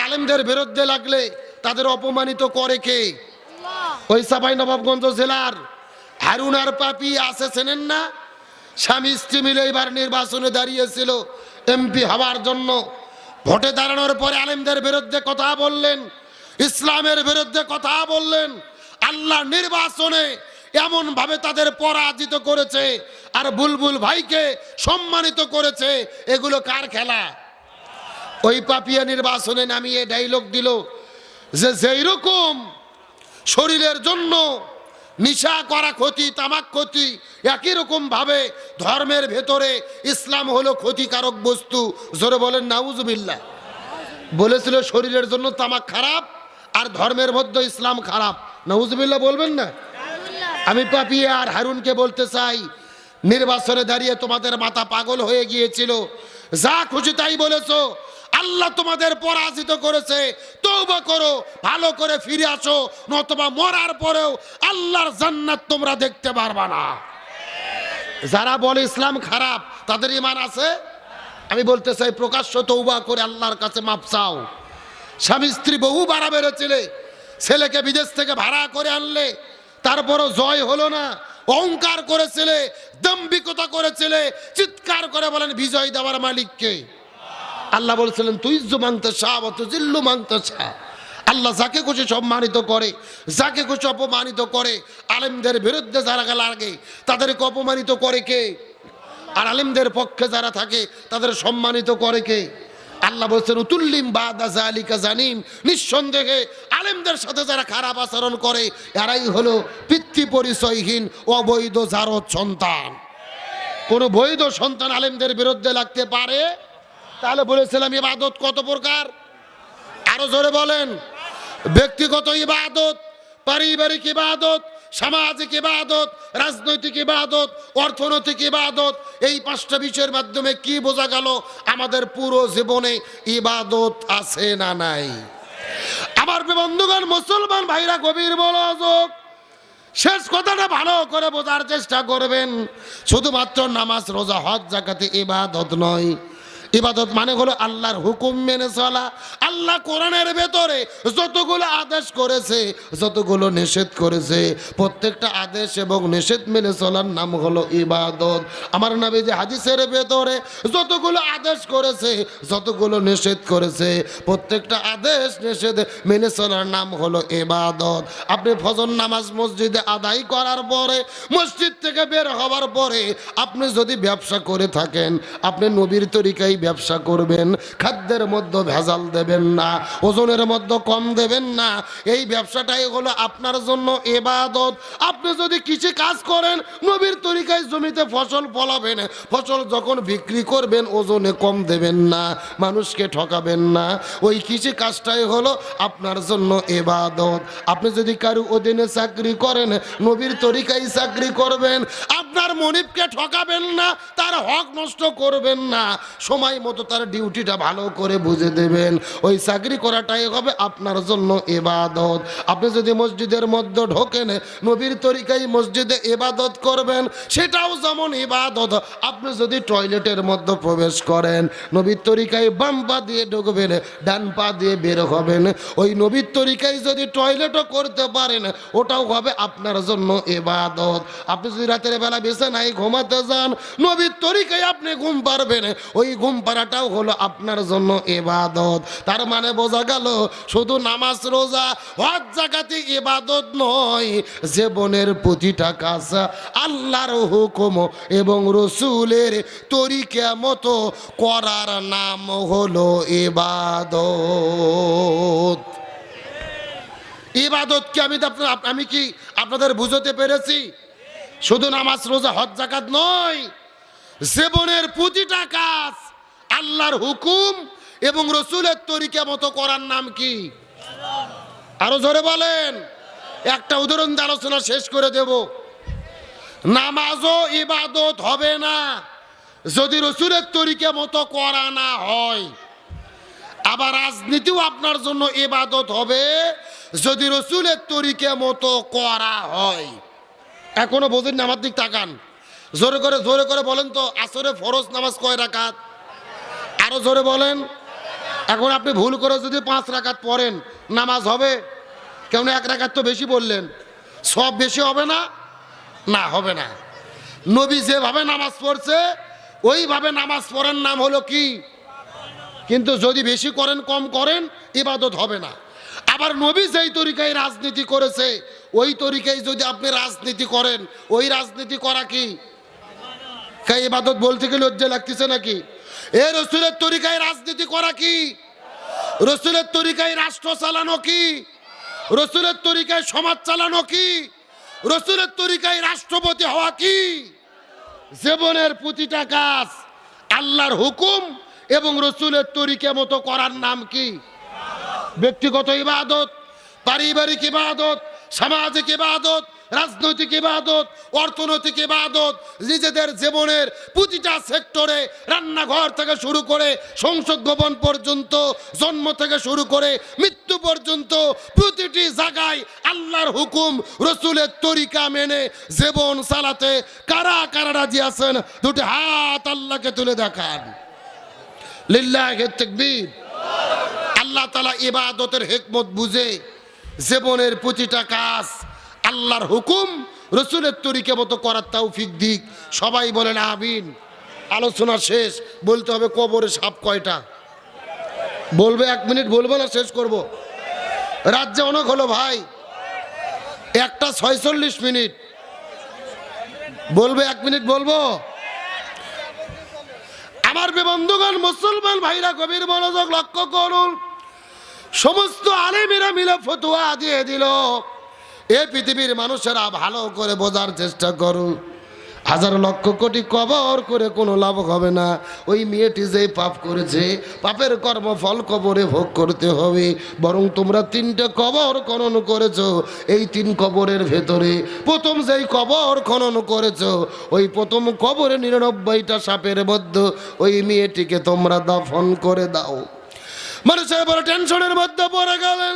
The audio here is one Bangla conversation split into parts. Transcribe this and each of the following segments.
আলেমদের বিরুদ্ধে লাগলে তাদের অপমানিত করে কে? ওই চাঁপাই নবাবগঞ্জ জেলার হারুন আর পাপি আছে, চেনেন না? স্বামী স্ত্রী মিলে এবার নির্বাচনে দাঁড়িয়েছিল এমপি হওয়ার জন্য। ভোটে দাঁড়ানোর পরে আলেমদের বিরুদ্ধে কথা বললেন, ইসলামের বিরুদ্ধে কথা বললেন। আল্লাহ নির্বাচনে এমন ভাবে তাদের পরাজিত করেছে আর বুলবুল ভাইকে সম্মানিত করেছে। এগুলো কার খেলা? ওই পাপিয়া নির্বাচনে নামিয়ে ডায়লগ দিল যে যেই রকম শরীরের জন্য নিশা করা ক্ষতি, তামাক ক্ষতি, একই রকম ভাবে ধর্মের ভেতরে ইসলাম হলো ক্ষতিকারক বস্তু। জোরে বলেন নাউজুবিল্লাহ। বলেছিল শরীরের জন্য তামাক খারাপ আর ধর্মের মধ্যে ইসলাম খারাপ। নাউজুবিল্লাহ বলবেন না? আমি পাপিয়া আর হারুনকে বলতে চাই, নির্বাচনে দাঁড়িয়ে তোমাদের মাথা পাগল হয়ে গিয়েছিল, যা খুশি তাই বলেছো। আল্লাহ তোমাদের পরাজিত করেছে। তওবা করো, ভালো করে ফিরে আসো, নতুবা মরার পরেও আল্লাহর জান্নাত তোমরা দেখতে পারবা না। যারা বলে ইসলাম খারাপ তাদের ঈমান আছে? আমি বলতে চাই প্রকাশ্য তওবা করে আল্লাহর কাছে মাপ চাও। স্বামী স্ত্রী বহু বাড়া বেড়েছিলে, ছেলেকে বিদেশ থেকে ভাড়া করে আনলে, তারপরও জয় হলো না। অহংকার করেছিলে, দাম্ভিকতা করেছিলে, চিৎকার করে বলেন বিজয় দেওয়ার মালিককে। আল্লাহ বলছিলেন তুইজ্জু মানতে শাহ জিল্লু মানতে শাহ। আল্লাহ যাকে খুশি সম্মানিত করে, যাকে খুশি অপমানিত করে। আলেমদের বিরুদ্ধে যারা লাগে তাদেরকে অপমানিত করে কে? আর আলেমদের পক্ষে যারা থাকে তাদের সম্মানিত করে কে? আল্লাহ বলছেন উতুল্লিম বাদা জালিকা জানিম। নিঃসন্দেহে আলেমদের সাথে যারা খারাপ আচরণ করে এরাই হলো পিতৃ পরিচয়হীন অবৈধ জারদ সন্তান। কোন বৈধ সন্তান আলেমদের বিরুদ্ধে লাগতে পারে? তাহলে বলেছিলাম ইবাদত কত প্রকার, আরো জোরে বলেন। ব্যক্তিগত ইবাদত, পারিবারিক ইবাদত, সামাজিক ইবাদত, রাজনৈতিক ইবাদত, অর্থনৈতিক ইবাদত। এই পাঁচটা বিষয়ের মাধ্যমে কি বোঝা গেল? আমাদের পুরো জীবনে ইবাদত আছে না নাই? আমার বন্ধুগণ, মুসলমান ভাইরা, গভীর মনোযোগ, শেষ কথাটা ভালো করে বোঝার চেষ্টা করবেন। শুধুমাত্র নামাজ, রোজা, হজ, যাকাতে ইবাদত নয়। ইবাদত মানে হলো আল্লাহর হুকুম মেনে চলা। আল্লাহ কোরআনের ভেতরে যতগুলো আদেশ করেছে, যতগুলো নিষেধ করেছে, প্রত্যেকটা আদেশ এবং নিষেধ মেনে চলার নাম হলো ইবাদত। আমার নবী যে হাদিসের ভেতরে যতগুলো আদেশ করেছে, যতগুলো নিষেধ করেছে, প্রত্যেকটা আদেশ নিষেধ মেনে চলার নাম হলো ইবাদত। আপনি ফজর নামাজ মসজিদে আদায় করার পরে, মসজিদ থেকে বের হওয়ার পরে আপনি যদি ব্যবসা করে থাকেন, আপনি নবীর তরিকায় ব্যবসা করবেন। খাদ্যের মধ্যে ভেজাল দেবেন না, ওজনের মধ্যে কম দেবেন না। এই ব্যবসাটাই হলো আপনার জন্য ইবাদত। আপনি যদি কৃষি কাজ করেন, নবীর তরিকায় জমিতে ফসল ফলাবেন, ফসল যখন বিক্রি করবেন ওজনে কম দেবেন না, মানুষকে ঠকাবেন না। ওই কৃষি কাজটাই হলো আপনার জন্য ইবাদত। আপনি যদি কারো অধীনে চাকরি করেন, নবীর তরিকায় চাকরি করবেন। আপনার মনিবকে ঠকাবেন না, তার হক নষ্ট করবেন না, সময় মতো তার ডিউটিটা ভালো করে বুঝে দেবেন। ওই চাকরি করাটাই হবে আপনার জন্য ইবাদত। আপনি যদি মসজিদের মধ্যে ঢোকেন, নবীর তরিকায় মসজিদে ইবাদত করবেন, সেটাও যেমন ইবাদত। আপনি যদি টয়লেটের মধ্যে প্রবেশ করেন, নবীর তরিকায় বাম পা দিয়ে ঢুকবেন, ডান পা দিয়ে বের হবেন। ওই নবীর তরিকায় যদি টয়লেটও করতে পারেন, ওটাও হবে আপনার জন্য ইবাদত। আপনি যদি রাতের বেলা বিছানায় ঘুমাতে যান, নবীর তরিকায় আপনি ঘুম পারবেন, ওই ঘুম পাড়াটাও হলো আপনার জন্য ইবাদত। তার মানে বোঝা গেল শুধু নামাজ, রোজা, হজ, যাকাতে ইবাদত নয়, জীবনের প্রতিটা কাজ আল্লাহর হুকুম এবং রসুলের তরিকা মতো করার নাম হলো ইবাদত। ইবাদত কি আমি কি আপনাদের বুঝতে পেরেছি? শুধু নামাজ, রোজা, হজ, যাকাত নয়, জীবনের প্রতিটা কাজ আল্লাহর হুকুম এবং রসুলের তরিকা মতো করার নাম কি? আরো জোরে বলেন। একটা উদাহরণ দিয়ে আলোচনা শেষ করে দেব। নামাজও ইবাদত হবে না যদি রসুলের তরিকা মতো করা না হয়। আবার রাজনীতিও আপনার জন্য ইবাদত হবে যদি রসুলের তরিকা মতো করা হয়। এখনো বোঝেন না? আমার দিক তাকান, জোরে করে বলেন তো, আসরে ফরজ নামাজ কয় রাকাত? আরো জোরে বলেন। এখন আপনি ভুল করে যদি 5 রাকাত পড়েন নামাজ হবে? কেন 1 রাকাত তো বেশি বললেন, সব বেশি হবে না? না, হবে না। নবী যেভাবে নামাজ পড়ছে ওইভাবে নামাজ পড়ার নাম হলো কি? কিন্তু যদি বেশি করেন কম করেন ইবাদত হবে না। আবার নবী যেই তরিকায় রাজনীতি করেছে ওই তরিকায় যদি আপনি রাজনীতি করেন, ওই রাজনীতি করা কি ইবাদত? বলতে গেলে লজ্জা লাগতেছে নাকি? এ রসুলের তরিকায় রাজনীতি করা কি? রসুলের তরিকায় রাষ্ট্র চালানো কি? রসুলের তরিকায় সমাজ চালানো কি? রসুলের তরিকায় রাষ্ট্রপতি হওয়া কি? জীবনের প্রতিটা কাজ আল্লাহর হুকুম এবং রসুলের তরিকা মতো করার নাম কি? ব্যক্তিগত ইবাদত, পারিবারিক ইবাদত, সামাজিক ইবাদত, রাজনৈতিক ইবাদত, অর্থনৈতিক ইবাদত, নিজেদের জীবনের প্রতিটা সেক্টরে, রান্নাঘর থেকে শুরু করে সংসদ ভবন পর্যন্ত, জন্ম থেকে শুরু করে মৃত্যু পর্যন্ত প্রতিটি জায়গায় আল্লাহর হুকুম রসুলের তরিকা মেনে জীবন চালাতে কারা কারা রাজি আছেন? দুটি হাত আল্লাহকে তুলে দেখান। লিল্লাহি তাকবীর। আল্লাহ তাআলা ইবাদতের হিকমত বুঝে জীবনের প্রতিটা কাজ আল্লাহর হুকুম রসুলের তরিকা মতো করার তৌফিক দিক। সবাই বলেন আমিন। আলোচনা শেষ। বলতে হবে কবরে সাপ কয়টা? বলবে 1 মিনিট বলবো না শেষ করব? রাজ্যে অনেক হলো ভাই, 1টা 46 মিনিট বলবে। 1 মিনিট বলবো? আমার বন্ধুগণ, মুসলমান ভাইরা গভীর মনোযোগ লক্ষ্য করুন। সমস্ত আলেমেরা মিলে ফতোয়া দিয়ে দিল, এই পৃথিবীর মানুষেরা ভালো করে বোঝার চেষ্টা করুন, 1000 লক্ষ কোটি কবর করে কোনো লাভ হবে না। ওই মেয়েটি যে পাপ করেছে পাপের কর্মফল কবরে ভোগ করতে হবে। বরং তোমরা 3টে কবর খনন করেছো, এই 3 কবরের ভেতরে প্রথম যেই কবর খনন করেছো ওই প্রথম কবরে 99টা সাপের মধ্যে ওই মেয়েটিকে তোমরা দাফন করে দাও। মানুষের বড় টেনশনের মধ্যে পড়ে গেলেন,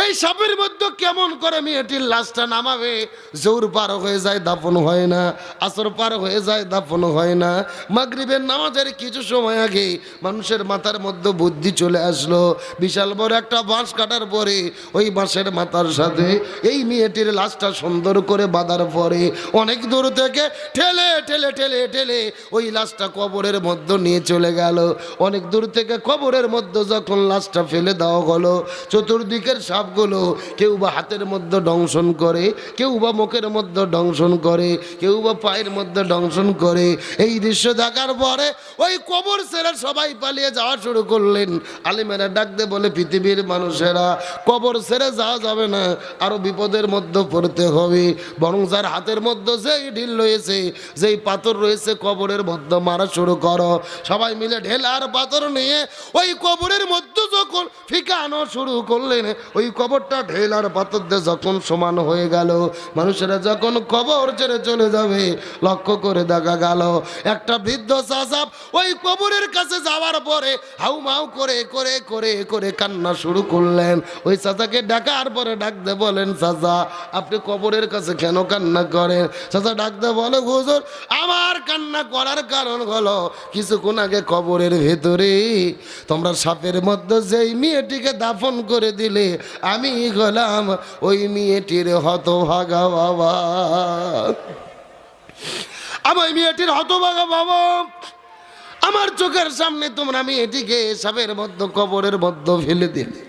এই সাপের মধ্যে কেমন করে মেয়েটির লাশটা নামাবে? জোর পার হয়ে যায় দাফন হয় না, আসর পার হয়ে যায় দাফন হয় না। মাগরিবের নামাজের কিছু সময় আগে মানুষের মাথার মধ্যে বুদ্ধি চলে আসলো, বিশাল বড় একটা বাঁশ কাটার পরে ওই বাঁশের মাথার সাথে এই মেয়েটির লাশটা সুন্দর করে বাঁধার পরে অনেক দূর থেকে ঠেলে ঠেলে ঠেলে ঠেলে ওই লাশটা কবরের মধ্যে নিয়ে চলে গেল। অনেক দূর থেকে কবরের মধ্যে যখন লাশটা ফেলে দেওয়া হলো, চতুর্দিকের সাপগুলো কেউ বা হাতের মধ্যে দংশন করে, কেউ বা মুখের মধ্যে দংশন করে, কেউ বা পায়ের মধ্যে দংশন করে। এই দৃশ্য দেখার পরে ওই কবর ছেড়ে সবাই পালিয়ে যাওয়া শুরু করলেন। আলেমেরা ডাকতে বলে, পৃথিবীর মানুষেরা কবর ছেড়ে যাওয়া যাবে না, আরো বিপদের মধ্যে পড়তে হবে। বরং যার হাতের মধ্যে যেই ঢিল রয়েছে, যেই পাথর রয়েছে কবরের মধ্যে মারা শুরু করো। সবাই মিলে ঢেল আর পাথর নিয়ে ওই কবরের মধ্যে যখন ফিকানো শুরু করলেন, ওই কবরটা ঢেল আর পাথর দিয়ে যখন সমান হয়ে গেল, মানুষেরা যখন কবর ছেড়ে চলে যাবে, লক্ষ্য করে দেখা গেল একটা বৃদ্ধ চাচা ওই কবরের কাছে যাওয়ার পরে হাউমাউ করে করে করে করে কান্না শুরু করলেন। ওই চাচাকে ডাকার পরে ডাকতে বলেন, চাচা আপনি কবরের কাছে কেন কান্না করেন? চাচা ডাকতে বলে, হুজুর আমার কান্না করার কারণ হলো কিছুক্ষণ আগে কবরের ভেতরে তোমরা সাপের মধ্যে যেই মেয়েটিকে দাফন করে দিলে আমি হলাম ওই মেয়েটির হতভাগা বাবা। আমার মেয়েটির হতভাগা বাবা, আমার চোখের সামনে তোমরা মেয়েটিকে সাপের মধ্যে কবরের মধ্যে ফেলে দিলে।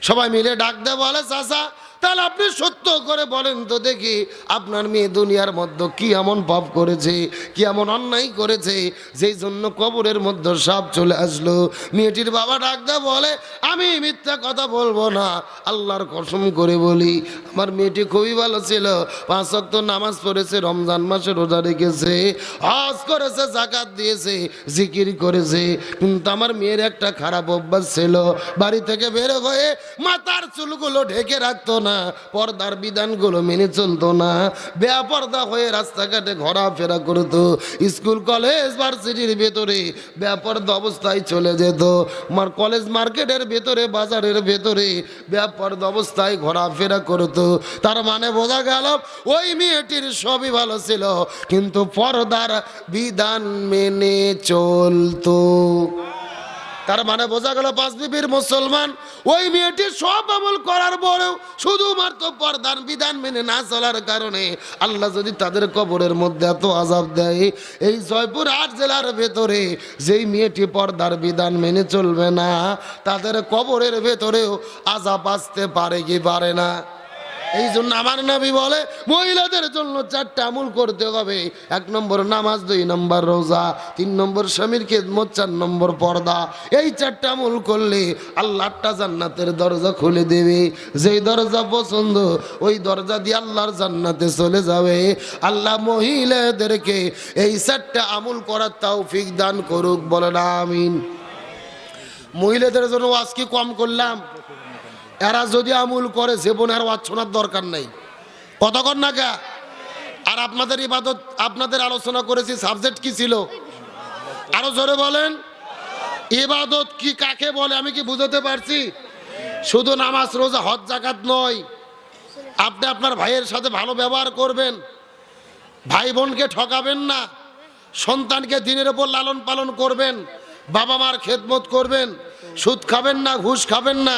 সবাই মিলে ডাক দেয় বলে, চাচা তাহলে আপনি সত্য করে বলেন তো দেখি, আপনার মেয়ে দুনিয়ার মধ্যে কি এমন পাপ করেছে, কি এমন অন্যায় করেছে যেই জন্য কবরের মধ্যে সাপ চলে আসলো? মেয়েটির বাবা ডাক দেয় বলে, আমি মিথ্যা কথা বলবো না, আল্লাহর কসম করে বলি আমার মেয়েটি খুবই ভালো ছিল, 5 ওয়াক্ত নামাজ পড়েছে, রমজান মাসে রোজা রেখেছে, হজ করেছে, যাকাত দিয়েছে, জিকির করেছে। কিন্তু আমার মেয়ের একটা খারাপ অভ্যাস ছিল, বাড়ি থেকে বের হয়ে মাথার চুলগুলো ঢেকে রাখতো না, পর্দার বিধানগুলো মেনে চলতো না, বেপর্দা হয়ে রাস্তাঘাটে ঘোরাফেরা করতো, স্কুল কলেজ ভার্সিটির ভেতরে বেপর্দা অবস্থায় চলে যেত, আমার কলেজ মার্কেটের ভেতরে বাজারের ভেতরে বেপর্দা অবস্থায় ঘোরাফেরা করতো। তার মানে বোঝা গেল ওই মেয়েটির সবই ভালো ছিল, কিন্তু পর্দার বিধান মেনে চলতো। তার মানে বোঝা গেল পাঁচ বিবির মুসলমান। ওই মেয়েটি সব আমল করার পরেও শুধুমাত্র পর্দার বিধান মেনে না চলার কারণে আল্লাহ যদি তাদের কবরের মধ্যে এত আযাব দেয়, এই জয়পুরহাট জেলার ভেতরে যেই মেয়েটি পর্দার বিধান মেনে চলবে না তাদের কবরের ভেতরেও আযাব আসতে পারে কি পারে না? এই জন্য আমার নবী বলে মহিলাদের জন্য 4টা আমল করতে হবে। 1 নম্বর নামাজ, 2 নম্বর রোজা, 3 নম্বর স্বামীর খেদমত, 4 নম্বর পর্দা। এই 4টা আমল করলে আল্লাহ 8টা জান্নাতের দরজা খুলে দেবে। যেই দরজা পছন্দ ওই দরজা দিয়ে আল্লাহর জান্নাতে চলে যাবে। আল্লাহ মহিলাদেরকে এই 4টা আমল করার তৌফিক দান করুক, বলেন আমিন। মহিলাদের জন্য আজকে কম করলাম, এরা যদি আমল করে জীবনে আর ওয়াজ শোনার দরকার নেই। কতক্ষণ না গা? আর আপনাদের ইবাদত, আপনাদের আলোচনা করেছি, সাবজেক্ট কি ছিল? আরো জোরে বলেন। ইবাদত কি কাকে বলে আমি কি বুঝাতে পারছি? শুধু নামাজ, রোজা, হজ, যাকাত নয়। আপনি আপনার ভাইয়ের সাথে ভালো ব্যবহার করবেন, ভাই বোনকে ঠকাবেন না, সন্তানকে দিনের উপর লালন পালন করবেন, বাবা মার খেদমত করবেন, সুদ খাবেন না, ঘুষ খাবেন না,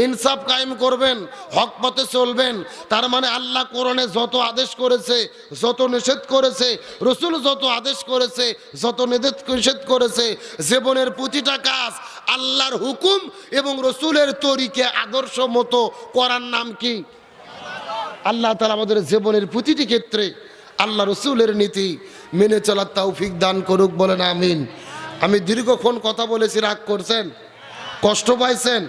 ইনসাফ কায়েম করবেন, হক পথে চলবেন। তার মানে আল্লাহ কোরআনে যত আদেশ করেছে, যত নিষেধ করেছে, রসুল যত আদেশ করেছে, যত নিষেধ করেছে, জীবনের প্রতিটা কাজ আল্লাহর হুকুম এবং রসুলের তরিকে আদর্শ মতো করার নাম কি? আল্লাহ তাআলা আমাদের জীবনের প্রতিটি ক্ষেত্রে আল্লাহ রসুলের নীতি মেনে চলার তৌফিক দান করুক, বলেন আমিন। আমি দীর্ঘক্ষণ কথা বলেছি, রাগ করছেন? কষ্ট পাইছেন?